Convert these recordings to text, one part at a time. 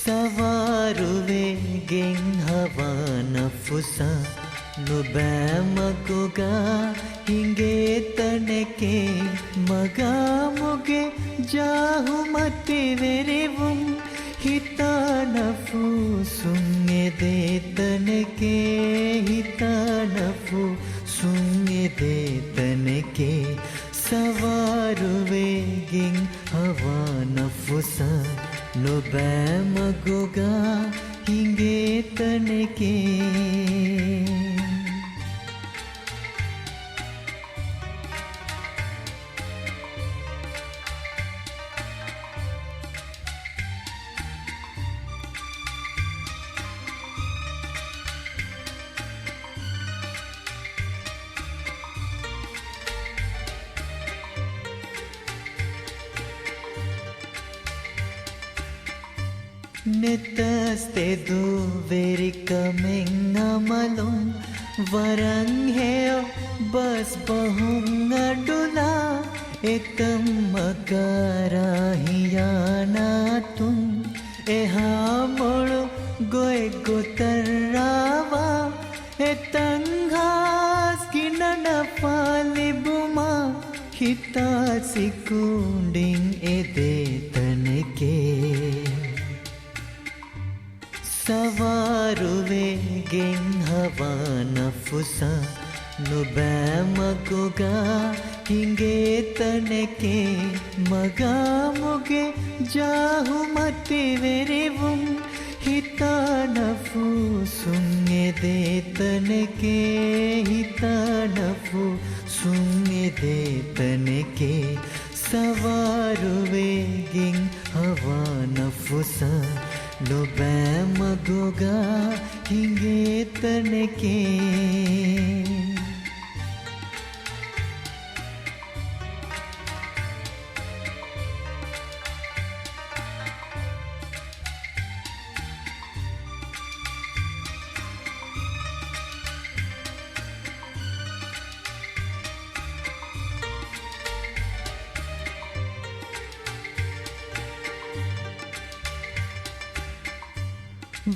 ಸವಾರುವೆಗೆಂ ಹವಾನ ಫುಸ ನುಬෑಮಗುಗ ಹಿಂಗೆ ತನಕೆ ಮಗ ಮುಗೆ ಜಾಹು ಮತ್ತಿವೆರಿವುಂ ಹಿತಾನಫು ಸುಂಗೆದೆ ತನಕೆ ಹಿತಾನಫು ಸುಂಗೆದೆ ತನಕೆ ಸವಾರುವೆಗೆಂ ಹವಾನ ಫುಸ ನುಬෑಮಗುಗ ಹಿಂಗೆ ತನಕೆ ನೆತಸ್ತೆದು ವೆರಿಕಮೆಂಗಮಲುಂ ವರಂ ಹೇಯೋ ಬಸ್ ಬಹುಂಗಡುಲಾ ಎತಂ ಮಕರಾಹಿಯಾನಾತುಂ ಎಹಾ ಮೊಳು ಗೊಯ್ ಗೊತರ್ರಾವಾ ಎತಂ ಹಾಸ್ ಗಿನನ ಪಾಲಿಬುಮಾ ಹಿತಾ ಸಿಕುಂಡಿಂ ಎದೆ ತನಕೆ ಸವಾರುವೆಗೆಂ ಹವಾನ ಫುಸ ನುಬෑಮಗುಗ ಹಿಂಗೆ ತನಕೆ ಮಗ ಮುಗೆ ಜಾಹು ಮತ್ತಿವೆರಿವುಂ ಹಿತಾನಫು ಸುಂಗೆದೆ ತನಕೆ ಹಿತಾನಫು ಸುಂಗೆದೆ ತನಕೆ ಸವಾರುವೆಗೆಂ ಹವಾನ ಫುಸ ನುಬෑಮಗುಗ ಹಿಂಗೆ ತನಕೆ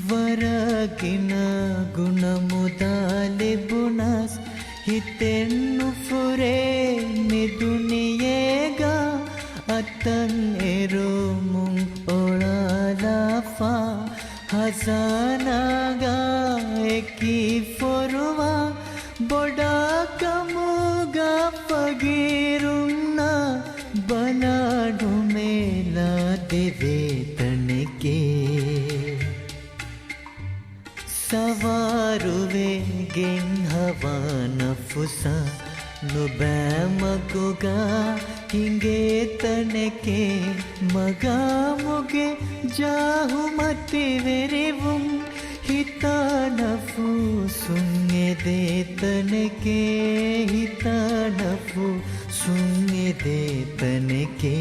ವರಗಿನ ಗುಣಮುದಾಲೆ ಬುಣಸ್ ಹಿತೆನ್ನು ಫುರೆ ಮಿದುನಿಯೇಗ ಅತಂ ಎರೋ ಮುಂ ಒಳಲಾಫಾ ಹಜಾನಾಗ ಎಕಿ ಫೊರುವ ಬೊಡಾ ಕಮುಗ ಪಗೀರುನ್ನ ಬಲಾಡು ಮೇಲ ದೇವೆ ತನಕೆ ಸವಾರುವೆಗೆಂ ಹವಾನ ಫುಸ ನುಬෑಮಗುಗ ಹಿಂಗೆ ತನಕೆ ಮಗ ಮುಗೆ ಜಾಹು ಮತ್ತಿವೆರಿವುಂ ಹಿತಾನಫು ಸುಂಗೆದೆ ತನಕೆ ಹಿತಾನಫು ಸುಂಗೆದೆ ತನಕೆ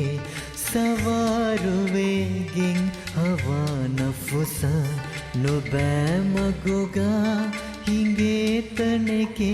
ಸವಾರುವೆಗೆಂ ಹವಾನ ಫುಸ ನುಬෑಮಗುಗ ಹಿಂಗೆ ತನಕೆ